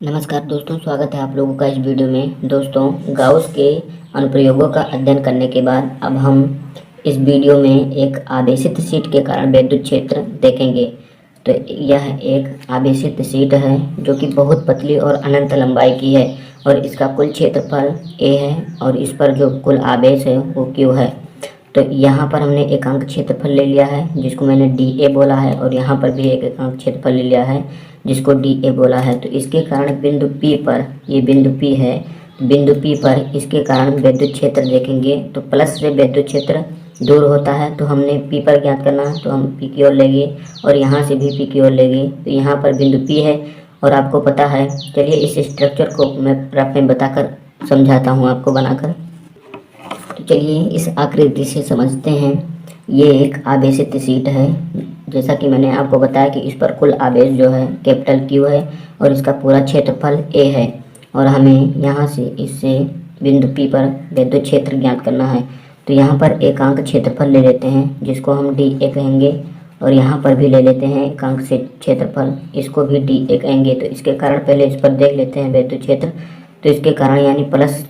नमस्कार दोस्तों, स्वागत है आप लोगों का इस वीडियो में। दोस्तों, गाउस के अनुप्रयोगों का अध्ययन करने के बाद अब हम इस वीडियो में एक आवेशित शीट के कारण विद्युत क्षेत्र देखेंगे। तो यह एक आवेशित शीट है जो कि बहुत पतली और अनंत लंबाई की है और इसका कुल क्षेत्रफल A है और इस पर जो कुल आवेश है वो Q है। तो यहाँ पर हमने एकांक क्षेत्रफल ले लिया है जिसको मैंने dA बोला है और यहाँ पर भी एक एकांक क्षेत्रफल ले लिया है जिसको dA बोला है। तो इसके कारण बिंदु P पर, ये बिंदु P है, बिंदु P पर इसके कारण विद्युत क्षेत्र देखेंगे। तो प्लस से विद्युत क्षेत्र दूर होता है तो हमने P पर ज्ञात करना है तो हम P की ओर लेंगे और यहाँ से भी P की ओर लेंगे। तो यहाँ पर बिंदु P है और आपको पता है। चलिए इस स्ट्रक्चर को मैं रफ में बताकर समझाता हूँ आपको बनाकर। तो चलिए इस आकृति से समझते हैं। ये एक आवेशित शीट है। जैसा कि मैंने आपको बताया कि इस पर कुल आवेश जो है कैपिटल Q है और इसका पूरा क्षेत्रफल A है और हमें यहाँ से इससे बिंदु P पर विद्युत क्षेत्र ज्ञात करना है। तो यहाँ पर एकांक क्षेत्रफल ले लेते हैं जिसको हम dA कहेंगे और यहाँ पर भी ले लेते हैं एकांक से क्षेत्रफल, इसको भी dA कहेंगे। तो इसके कारण पहले इस पर देख लेते हैं विद्युत क्षेत्र। तो इसके कारण यानी प्लस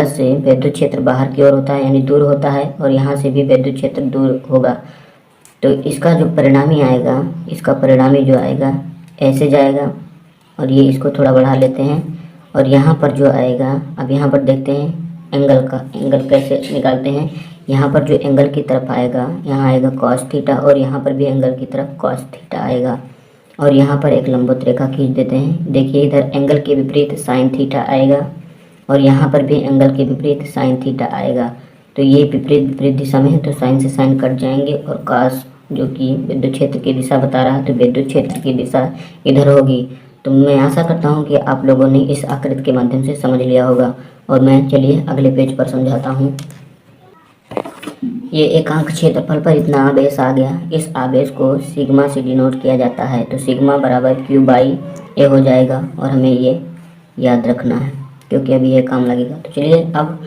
से विद्युत क्षेत्र बाहर की ओर होता है यानी दूर होता है और यहाँ से भी विद्युत क्षेत्र दूर होगा। तो इसका जो परिणामी आएगा, इसका परिणामी जो आएगा ऐसे जाएगा और ये इसको थोड़ा बढ़ा लेते हैं और यहाँ पर जो आएगा, अब यहाँ पर देखते हैं एंगल कैसे निकालते हैं। यहाँ पर जो एंगल की तरफ आएगा, यहाँ आएगा cos थीटा और यहाँ पर भी एंगल की तरफ cos थीटा आएगा और यहाँ पर एक लंबवत रेखा खींच देते हैं। देखिए इधर एंगल के विपरीत sin थीटा आएगा और यहाँ पर भी एंगल के विपरीत साइन थीटा आएगा। तो ये विपरीत दिशा में है तो साइन से साइन कट जाएंगे और कास जो कि विद्युत क्षेत्र की दिशा बता रहा है तो विद्युत क्षेत्र की दिशा इधर होगी। तो मैं आशा करता हूँ कि आप लोगों ने इस आकृति के माध्यम से समझ लिया होगा और मैं चलिए अगले पेज पर समझाता हूँ। ये एकांक क्षेत्रफल पर इतना आवेश आ गया। इस आवेश को सिग्मा से डिनोट किया जाता है। तो सिग्मा बराबर Q/A हो जाएगा और हमें ये याद रखना है क्योंकि अभी ये काम लगेगा। तो चलिए अब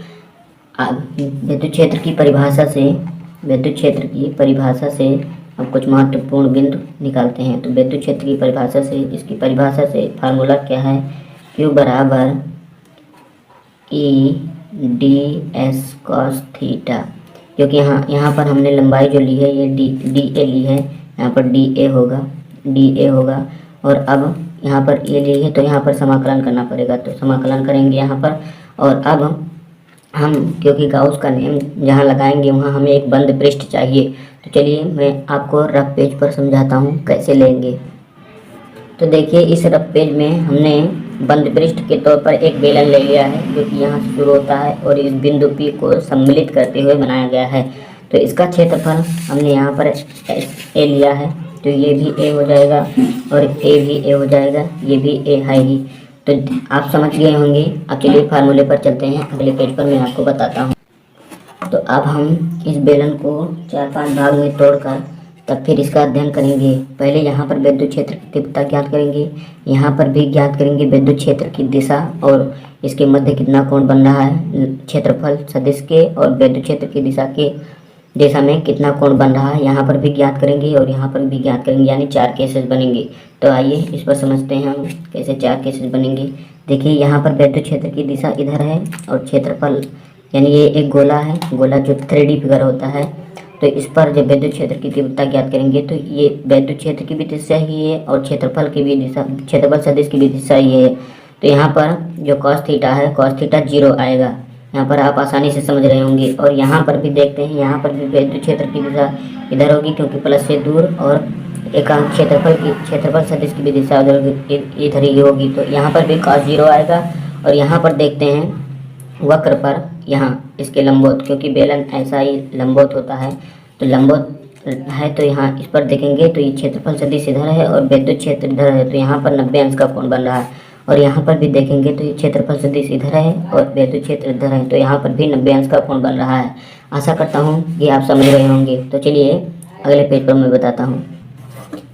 विद्युत क्षेत्र की परिभाषा से अब कुछ महत्वपूर्ण बिंदु निकालते हैं। तो विद्युत क्षेत्र की परिभाषा से, इसकी परिभाषा से फार्मूला क्या है, Q बराबर E/ds cos थीटा। क्योंकि यहाँ पर हमने लंबाई जो ली है ये dA ली है, यहाँ पर dA होगा और अब यहाँ पर ये ली है तो यहाँ पर समाकलन करना पड़ेगा। तो समाकलन करेंगे यहाँ पर और अब हम क्योंकि गाउस का नियम जहाँ लगाएंगे वहाँ हमें एक बंद पृष्ठ चाहिए। तो चलिए मैं आपको रफ पेज पर समझाता हूँ कैसे लेंगे। तो देखिए इस रफ पेज में हमने बंद पृष्ठ के तौर पर एक बेलन ले लिया है जो कि यहाँ से शुरू होता है और इस बिंदु P को सम्मिलित करते हुए बनाया गया है। तो इसका क्षेत्रफल हमने यहाँ पर A लिया है तो ये भी A हो जाएगा और A भी A हो जाएगा, ये भी A है ही। तो आप समझ गए होंगे। अब चलिए फार्मूले पर चलते हैं, अगले पेज पर मैं आपको बताता हूँ। तो अब हम इस बेलन को 4-5 भाग में तोड़कर तब फिर इसका अध्ययन करेंगे। पहले यहाँ पर विद्युत क्षेत्र की तीव्रता ज्ञात करेंगे, यहाँ पर भी ज्ञात करेंगे विद्युत क्षेत्र की दिशा और इसके मध्य कितना कोण बन रहा है क्षेत्रफल सदिश के और विद्युत क्षेत्र की दिशा में कितना कोण बन रहा है यहाँ पर भी ज्ञात करेंगे और यहाँ पर भी ज्ञात करेंगे, यानी 4 केसेस बनेंगे। तो आइए इस पर समझते हैं हम कैसे 4 केसेस बनेंगे। देखिए यहाँ पर विद्युत क्षेत्र की दिशा इधर है और क्षेत्रफल यानी ये एक गोला है, गोला जो 3D फिगर होता है। तो इस पर जब विद्युत क्षेत्र की तीव्रता ज्ञात करेंगे तो ये विद्युत क्षेत्र की भी दिशा ही है और क्षेत्रफल की भी दिशा, क्षेत्रफल सदिश की भी दिशा ही है। तो यहाँ पर जो cos थीटा है, cos थीटा 0 आएगा, यहाँ पर आप आसानी से समझ रहे होंगे। और यहाँ पर भी देखते हैं, यहाँ पर भी विद्युत क्षेत्र की दिशा इधर होगी क्योंकि प्लस से दूर और एकांक क्षेत्रफल सदिश की भी दिशा इधर ही होगी। तो यहाँ पर भी cos 0 आएगा और यहाँ पर देखते हैं वक्र पर, यहाँ इसके लंबवत, क्योंकि बेलन ऐसा ही लंबवत होता है तो लंबवत है। तो यहाँ इस पर देखेंगे तो ये क्षेत्रफल सदिश इधर है और विद्युत क्षेत्र इधर है तो यहाँ पर 90 अंश का कोण बन रहा है। और यहाँ पर भी देखेंगे तो ये क्षेत्रफल सदिश इधर है और विद्युत क्षेत्र इधर है तो यहाँ पर भी 90 अंश का कोण बन रहा है। आशा करता हूँ कि आप समझ रहे होंगे। तो चलिए अगले पेज पर मैं बताता हूँ।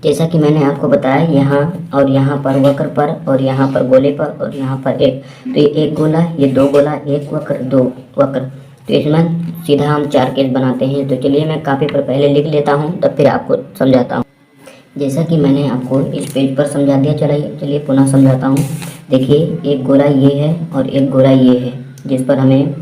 जैसा कि मैंने आपको बताया, यहाँ और यहाँ पर वक्र पर और यहाँ पर गोले पर और यहाँ पर तो ये एक गोला, ये 2 गोला, 1 वक्र 2 वक्र। तो इसमें सीधा हम 4 केस बनाते हैं। तो चलिए मैं कापी पर पहले लिख लेता हूँ तब फिर आपको समझाता हूँ। जैसा कि मैंने आपको इस पेज पर समझा दिया, चलिए पुनः समझाता हूँ। देखिए एक गोला ये है और एक गोला ये है, जिस पर हमें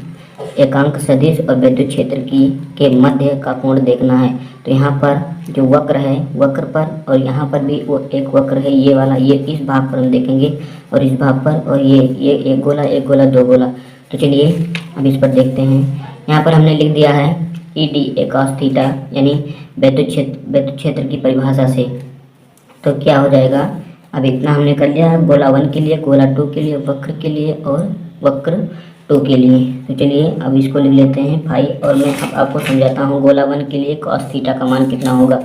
एकांक सदिश और विद्युत क्षेत्र की के मध्य का कोण देखना है। तो यहाँ पर जो वक्र है, वक्र पर और यहाँ पर भी वो एक वक्र है, ये वाला, ये इस भाग पर हम देखेंगे और इस भाग पर, और ये एक गोला दो गोला। तो चलिए अब इस पर देखते हैं। यहाँ पर हमने लिख दिया है E D A cos theta, यानी विद्युत क्षेत्र की परिभाषा से। तो क्या हो जाएगा, अब इतना हमने कर लिया गोला 1 के लिए, गोला 2 के लिए, वक्र के लिए और वक्र 2 के लिए। तो चलिए अब इसको लिख लेते हैं फाई, और मैं अब आपको समझाता हूँ। गोला 1 के लिए कॉस थीटा का मान कितना होगा।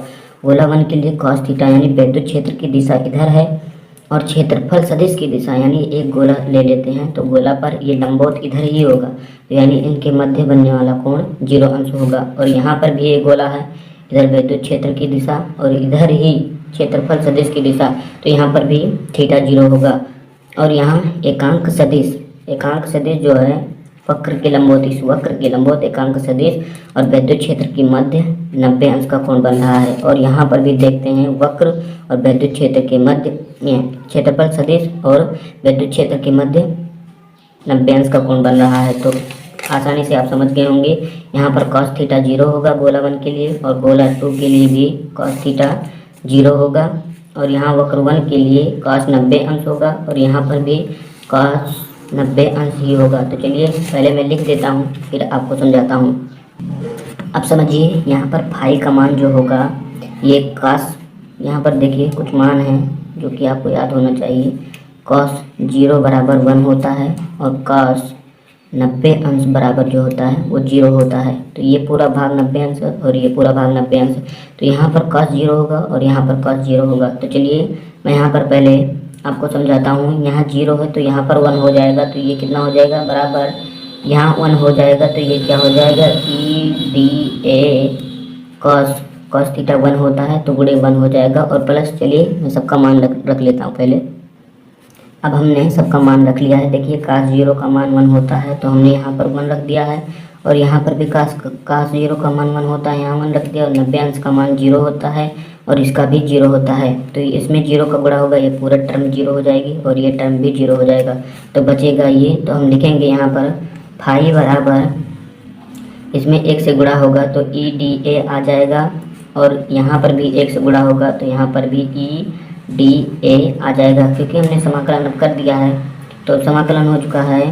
गोला 1 के लिए कॉस थीटा यानी विद्युत क्षेत्र की दिशा इधर है और क्षेत्रफल सदिश की दिशा, यानी एक गोला ले लेते हैं तो गोला पर ये लंबवत इधर ही होगा, तो यानी इनके मध्य बनने वाला कोण 0 अंश होगा। और यहाँ पर भी एक गोला है, इधर विद्युत क्षेत्र की दिशा और इधर ही क्षेत्रफल सदिश की दिशा, तो यहाँ पर भी थीटा 0 होगा। और यहाँ एकांक सदिश जो है वक्र के लंबवत, इस वक्र के लंबवत एकांक सदिश और विद्युत क्षेत्र की मध्य 90 अंश का कोण बन रहा है। और यहाँ पर भी देखते हैं वक्र और विद्युत क्षेत्र के मध्य क्षेत्रफल सदिश और विद्युत क्षेत्र के मध्य 90 अंश का कोण बन रहा है। तो आसानी से आप समझ गए होंगे। यहाँ पर कॉस थीटा 0 होगा गोला 1 के लिए, और गोला 2 के लिए भी कॉस थीटा 0 होगा। और यहाँ वक्र 1 के लिए कॉस 90 अंश होगा और यहाँ पर भी कॉस 90 अंश ही होगा। तो चलिए पहले मैं लिख देता हूँ, फिर आपको समझाता हूँ। अब समझिए यहाँ पर फाई का मान जो होगा, ये कॉस, यहाँ पर देखिए कुछ मान है जो कि आपको याद होना चाहिए। कॉस 0 बराबर 1 होता है और कॉस 90 अंश बराबर जो होता है वो 0 होता है। तो ये पूरा भाग 90 अंश और ये पूरा भाग 90 अंश, तो यहाँ पर कॉस 0 होगा और यहाँ पर कॉस 0 होगा। तो चलिए मैं यहाँ पर पहले आपको समझाता हूँ। यहाँ 0 है तो यहाँ पर 1 हो जाएगा, तो ये कितना हो जाएगा, बराबर यहाँ 1 हो जाएगा, तो ये क्या हो जाएगा, E D A cos theta 1 होता है तो गुणे 1 हो जाएगा। और प्लस, चलिए मैं सबका मान रख लेता हूँ पहले। अब हमने सबका मान रख लिया है। देखिए cos 0 का मान 1 होता है तो हमने यहाँ पर 1 रख दिया है, और यहाँ पर भी cos 0 का मान 1 होता है, यहाँ 1 रख दिया। और 90 अंश का मान 0 होता है और इसका भी 0 होता है, तो इसमें 0 का गुणा होगा, ये पूरा टर्म 0 हो जाएगी और ये टर्म भी 0 हो जाएगा। तो बचेगा ये, तो हम लिखेंगे यहाँ पर फाई बराबर, इसमें 1 से गुणा होगा तो ई डी ए आ जाएगा, और यहाँ पर भी 1 से गुणा होगा तो यहाँ पर भी ई डी ए आ जाएगा। क्योंकि हमने समाकलन कर दिया है तो समाकलन हो चुका है,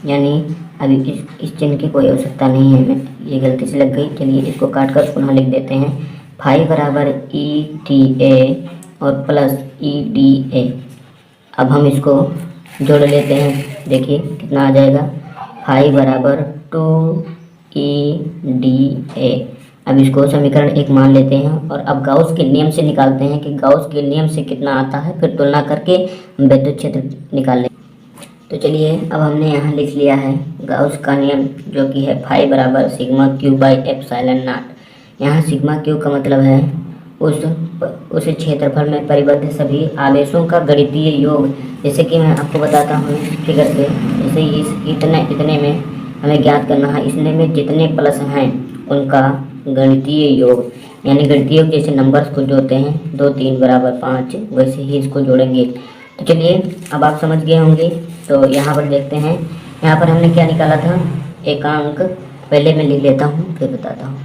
यानी अभी इस चिन्ह की कोई आवश्यकता नहीं है, ये गलती से लग गई। चलिए इसको काट कर पुनः लिख देते हैं। फाई बराबर ई टी ए और प्लस ई डी ए। अब हम इसको जोड़ लेते हैं, देखिए कितना आ जाएगा, फाई बराबर 2 ई डी ए। अब इसको समीकरण 1 मान लेते हैं और अब गाउस के नियम से निकालते हैं कि गाउस के नियम से कितना आता है, फिर तुलना करके हम विद्युत क्षेत्र निकाल लें। तो चलिए अब हमने यहाँ लिख लिया है गाउस का नियम, जो कि है फाई बराबर sigma Q by epsilon not. यहाँ सिग्मा क्यू का मतलब है उस क्षेत्रफल में परिबद्ध सभी आवेशों का गणितीय योग। जैसे कि मैं आपको बताता हूँ फिगर से, जैसे इस इतने में हमें ज्ञात करना है, इसमें में जितने प्लस हैं उनका गणितीय योग, यानी गणितीय योग जैसे नंबर्स को जोड़ते हैं 2 3 बराबर 5, वैसे ही इसको जोड़ेंगे। तो चलिए अब आप समझ गए होंगे। तो यहाँ पर देखते हैं, यहाँ पर हमने क्या निकाला था, एकांक, पहले मैं लिख लेता हूँ फिर बताता हूँ।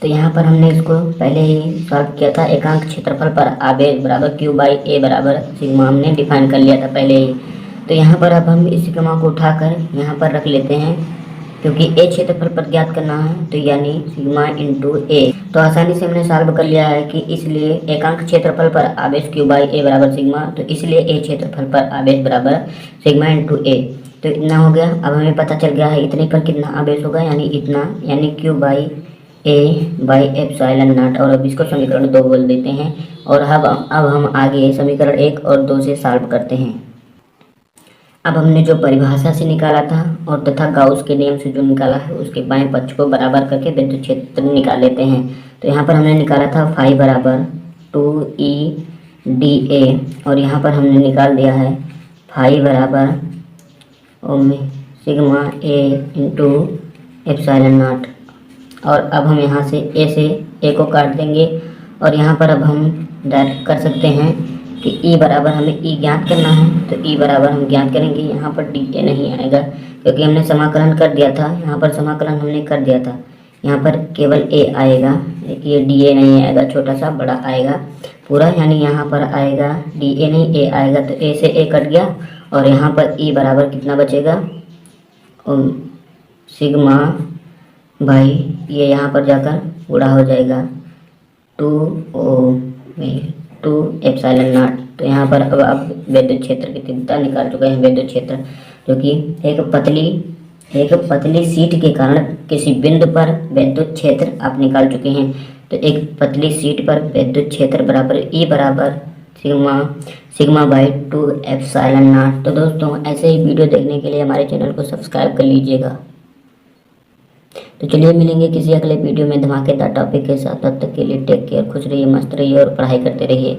तो यहाँ पर हमने इसको पहले ही सॉल्व किया था। एकांक क्षेत्रफल पर आवेश बराबर क्यू बाई ए बराबर सिग्मा हमने डिफाइन कर लिया था पहले ही। तो यहाँ पर अब हम इस सिग्मा को उठाकर यहाँ पर रख लेते हैं, क्योंकि ए क्षेत्रफल पर ज्ञात करना है, तो यानी सिग्मा इंटू ए। तो आसानी से हमने सॉल्व कर लिया है कि इसलिए एकांक क्षेत्रफल पर आवेश क्यू बाई ए बराबर सिग्मा, तो इसलिए ए क्षेत्रफल पर आवेश बराबर सिग्मा इंटू ए। तो इतना हो गया। अब हमें पता चल गया है इतने पर कितना आवेश होगा, यानी इतना, यानी Q by A by epsilon not. और अब इसको समीकरण 2 बोल देते हैं। और अब हम आगे समीकरण 1 और 2 से सॉल्व करते हैं। अब हमने जो परिभाषा से निकाला था और तथा गाउस के नियम से जो निकाला है, उसके बाएं पक्ष को बराबर करके विद्युत क्षेत्र निकाल लेते हैं। तो यहाँ पर हमने निकाला था फाई बराबर 2 ई डी ए, और यहाँ पर हमने निकाल दिया है फाई बराबर sigma A into epsilon not. और अब हम यहाँ से ए को काट देंगे, और यहाँ पर अब हम डायरेक्ट कर सकते हैं कि ई बराबर हमें ई ज्ञात करना है, तो ई बराबर हम ज्ञात करेंगे। यहाँ पर डी ए नहीं आएगा क्योंकि हमने समाकलन कर दिया था, यहाँ पर समाकलन हमने कर दिया था, यहाँ पर केवल ए आएगा, ये डी ए नहीं आएगा, छोटा सा बड़ा आएगा पूरा, यानी यहाँ पर आएगा डी ए नहीं ए आएगा, तो ए से ए कट गया और यहाँ पर ई बराबर कितना बचेगा, सिग्मा भाई ये यहाँ पर जाकर गुणा हो जाएगा 2 एप्सिलॉन नॉट। तो यहाँ पर अब विद्युत क्षेत्र की तीव्रता निकाल चुके हैं। विद्युत क्षेत्र जो कि एक पतली शीट के कारण किसी बिंदु पर विद्युत क्षेत्र आप निकाल चुके हैं। तो एक पतली शीट पर विद्युत क्षेत्र बराबर ई बराबर सिग्मा बाई 2 एप्सिलॉन नॉट। तो दोस्तों ऐसे ही वीडियो देखने के लिए हमारे चैनल को सब्सक्राइब कर लीजिएगा। तो चलिए मिलेंगे किसी अगले वीडियो में धमाकेदार टॉपिक के साथ। तब तक के लिए टेक केयर, खुश रहिए, मस्त रहिए और पढ़ाई करते रहिए।